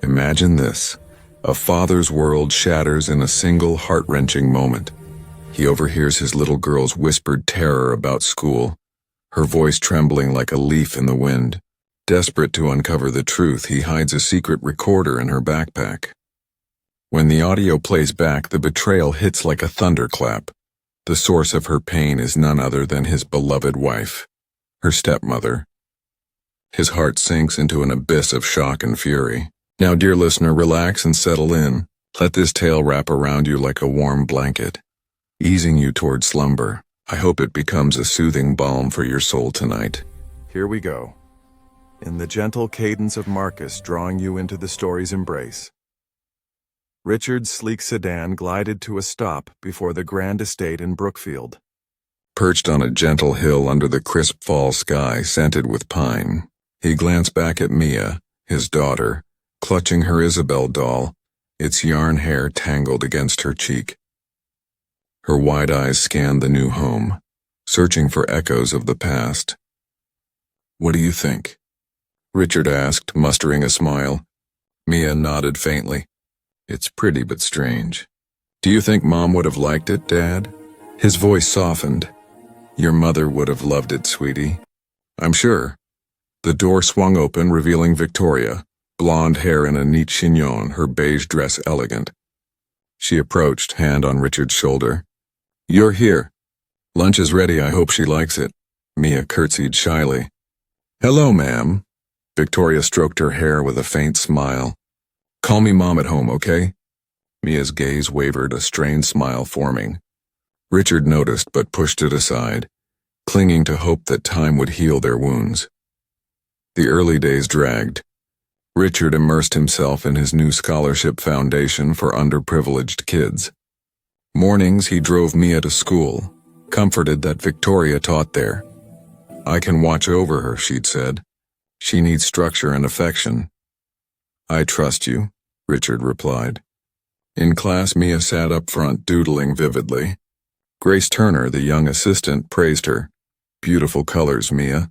Imagine this. A father's world shatters in a single heart-wrenching moment. He overhears his little girl's whispered terror about school, her voice trembling like a leaf in the wind. Desperate to uncover the truth, he hides a secret recorder in her backpack. When the audio plays back, the betrayal hits like a thunderclap. The source of her pain is none other than his beloved wife, her stepmother. His heart sinks into an abyss of shock and fury. Now, dear listener, relax and settle in. Let this tale wrap around you like a warm blanket, easing you toward slumber. I hope it becomes a soothing balm for your soul tonight. Here we go. In the gentle cadence of Marcus drawing you into the story's embrace. Richard's sleek sedan glided to a stop before the grand estate in Brookfield. Perched on a gentle hill under the crisp fall sky scented with pine, he glanced back at Mia, his daughter, clutching her Isabel doll, its yarn hair tangled against her cheek. Her wide eyes scanned the new home, searching for echoes of the past. "What do you think?" Richard asked, mustering a smile. Mia nodded faintly. "It's pretty but strange. Do you think Mom would have liked it, Dad?" His voice softened. "Your mother would have loved it, sweetie. I'm sure." The door swung open, revealing Victoria, blonde hair in a neat chignon, her beige dress elegant. She approached, hand on Richard's shoulder. "You're here. Lunch is ready, I hope she likes it." Mia curtsied shyly. "Hello, ma'am." Victoria stroked her hair with a faint smile. "Call me Mom at home, okay?" Mia's gaze wavered, a strained smile forming. Richard noticed but pushed it aside, clinging to hope that time would heal their wounds. The early days dragged. Richard immersed himself in his new scholarship foundation for underprivileged kids. Mornings he drove Mia to school, comforted that Victoria taught there. "I can watch over her," she'd said. "She needs structure and affection." "I trust you," Richard replied. In class, Mia sat up front, doodling vividly. Grace Turner, the young assistant, praised her. "Beautiful colors, Mia."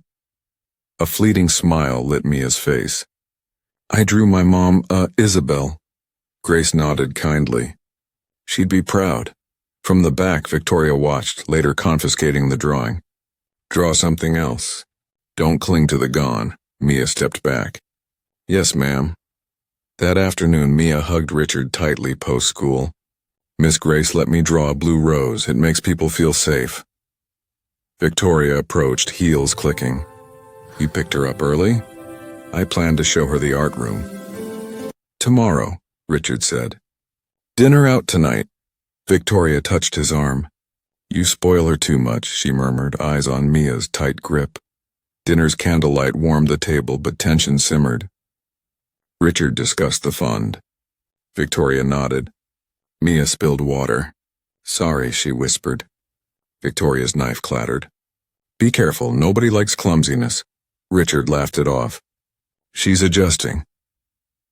A fleeting smile lit Mia's face. "I drew my mom, Isabel." Grace nodded kindly. She'd be proud. From the back, Victoria watched, later confiscating the drawing. "Draw something else. Don't cling to the gone." Mia stepped back. "Yes, ma'am." That afternoon, Mia hugged Richard tightly post-school. "Miss Grace let me draw a blue rose. It makes people feel safe." Victoria approached, heels clicking. "You picked her up early?" "I plan to show her the art room." "Tomorrow," Richard said. "Dinner out tonight." Victoria touched his arm. "You spoil her too much," she murmured, eyes on Mia's tight grip. Dinner's candlelight warmed the table, but tension simmered. Richard discussed the fund. Victoria nodded. Mia spilled water. "Sorry," she whispered. Victoria's knife clattered. "Be careful, nobody likes clumsiness." Richard laughed it off. "She's adjusting."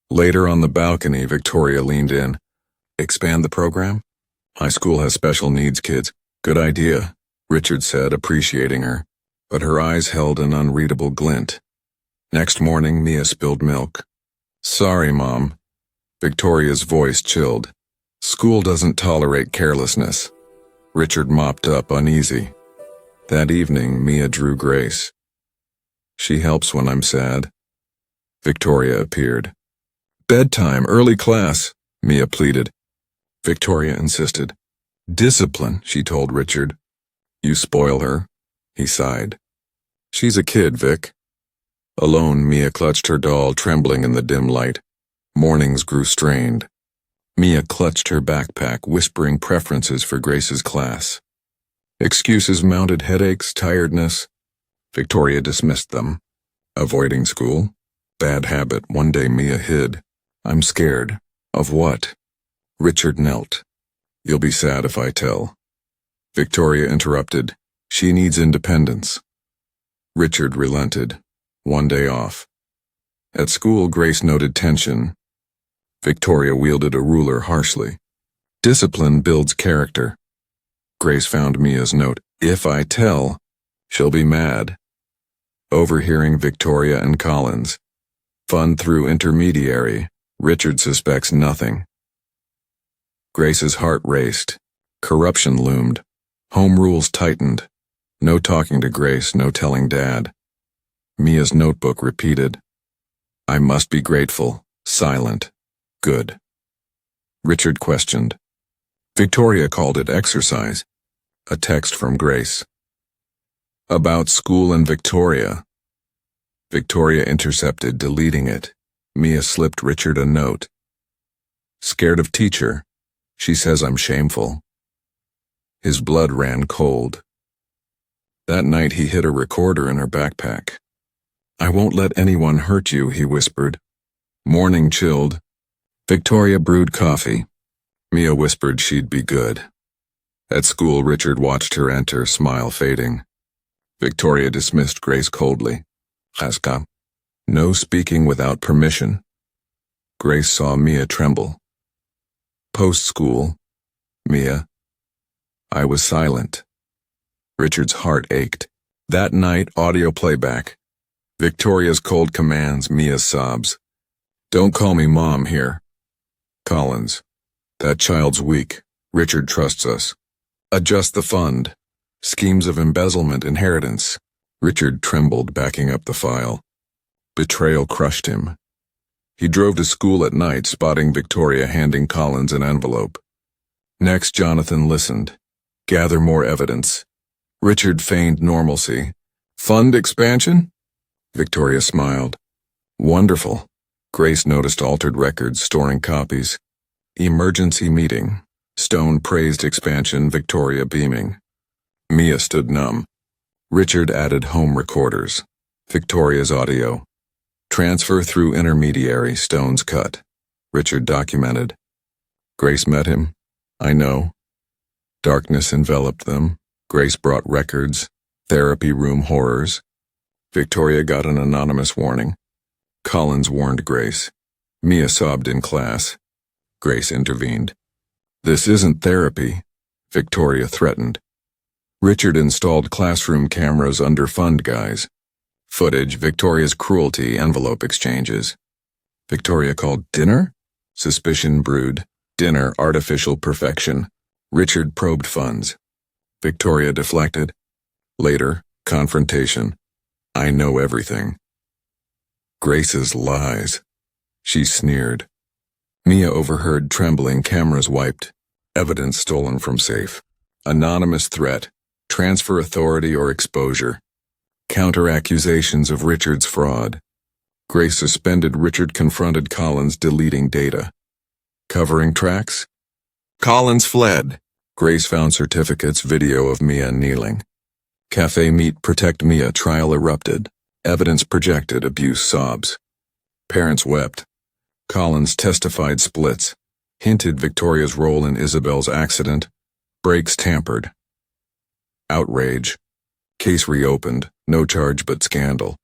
Later on the balcony, Victoria leaned in. "Expand the program? High school has special needs kids." "Good idea," Richard said, appreciating her, but her eyes held an unreadable glint. Next morning, Mia spilled milk. "Sorry, Mom." Victoria's voice chilled. "School doesn't tolerate carelessness." Richard mopped up, uneasy. That evening, Mia drew Grace. "She helps when I'm sad." Victoria appeared. "Bedtime, early class," Mia pleaded. Victoria insisted. "Discipline," she told Richard. "You spoil her," he sighed. "She's a kid, Vic." Alone, Mia clutched her doll, trembling in the dim light. Mornings grew strained. Mia clutched her backpack, whispering preferences for Grace's class. Excuses mounted: headaches, tiredness. Victoria dismissed them. Avoiding school? Bad habit. One day Mia hid. "I'm scared." "Of what?" Richard knelt. "You'll be sad if I tell." Victoria interrupted. "She needs independence." Richard relented. One day off. At school, Grace noted tension. Victoria wielded a ruler harshly. "Discipline builds character." Grace found Mia's note. "If I tell, she'll be mad." Overhearing Victoria and Collins. Fun through intermediary. Richard suspects nothing. Grace's heart raced. Corruption loomed. Home rules tightened. No talking to Grace, no telling Dad. Mia's notebook repeated, I must be grateful, silent, good. Richard questioned. Victoria called it exercise. A text from Grace. About school and Victoria. Victoria intercepted, deleting it. Mia slipped Richard a note. Scared of teacher. She says I'm shameful. His blood ran cold. That night he hid a recorder in her backpack. I won't let anyone hurt you, he whispered. Morning chilled. Victoria brewed coffee. Mia whispered she'd be good. At school, Richard watched her enter, smile fading. Victoria dismissed Grace coldly. Haska. No speaking without permission. Grace saw Mia tremble. Post-school. Mia. I was silent. Richard's heart ached. That night, audio playback. Victoria's cold commands, Mia's sobs. Don't call me Mom here. Collins. That child's weak. Richard trusts us. Adjust the fund. Schemes of embezzlement, inheritance. Richard trembled, backing up the file. Betrayal crushed him. He drove to school at night, spotting Victoria handing Collins an envelope. Next, Jonathan listened. Gather more evidence. Richard feigned normalcy. Fund expansion? Victoria smiled. Wonderful. Grace noticed altered records, storing copies. Emergency meeting. Stone praised expansion, Victoria beaming. Mia stood numb. Richard added home recorders. Victoria's audio. Transfer through intermediary, Stone's cut. Richard documented. Grace met him. I know. Darkness enveloped them. Grace brought records. Therapy room horrors. Victoria got an anonymous warning. Collins warned Grace. Mia sobbed in class. Grace intervened. This isn't therapy, Victoria threatened. Richard installed classroom cameras under fund guise. Footage, Victoria's cruelty, envelope exchanges. Victoria called dinner? Suspicion brewed. Dinner, artificial perfection. Richard probed funds. Victoria deflected. Later, confrontation. I know everything. Grace's lies. She sneered. Mia overheard trembling, cameras wiped. Evidence stolen from safe. Anonymous threat. Transfer authority or exposure. Counter-accusations of Richard's fraud. Grace suspended. Richard confronted Collins, deleting data. Covering tracks? Collins fled. Grace found certificates, video of Mia kneeling. Cafe meet, protect Mia, trial erupted. Evidence projected, abuse sobs. Parents wept. Collins testified, splits. Hinted Victoria's role in Isabel's accident. Brakes tampered. Outrage. Case reopened, no charge but scandal.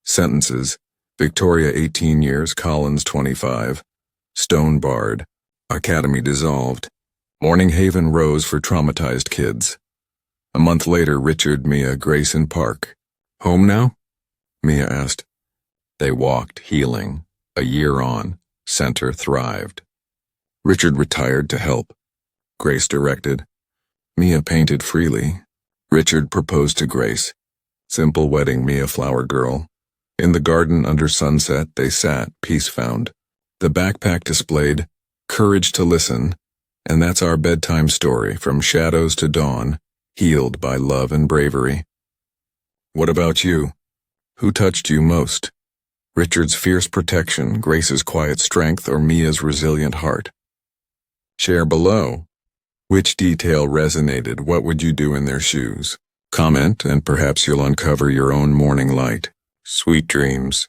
Sentences. Victoria 18 years, Collins 25. Stone barred. Academy dissolved. Morning Haven rose for traumatized kids. A month later, Richard, Mia, Grace in Park. Home now? Mia asked. They walked, healing. A year on, Center thrived. Richard retired to help. Grace directed. Mia painted freely. Richard proposed to Grace. Simple wedding, Mia flower girl. In the garden under sunset they sat, peace found. The backpack displayed, courage to listen, and that's our bedtime story, from shadows to dawn, healed by love and bravery. What about you? Who touched you most? Richard's fierce protection, Grace's quiet strength, or Mia's resilient heart? Share below. Which detail resonated? What would you do in their shoes? Comment, and perhaps you'll uncover your own morning light. Sweet dreams.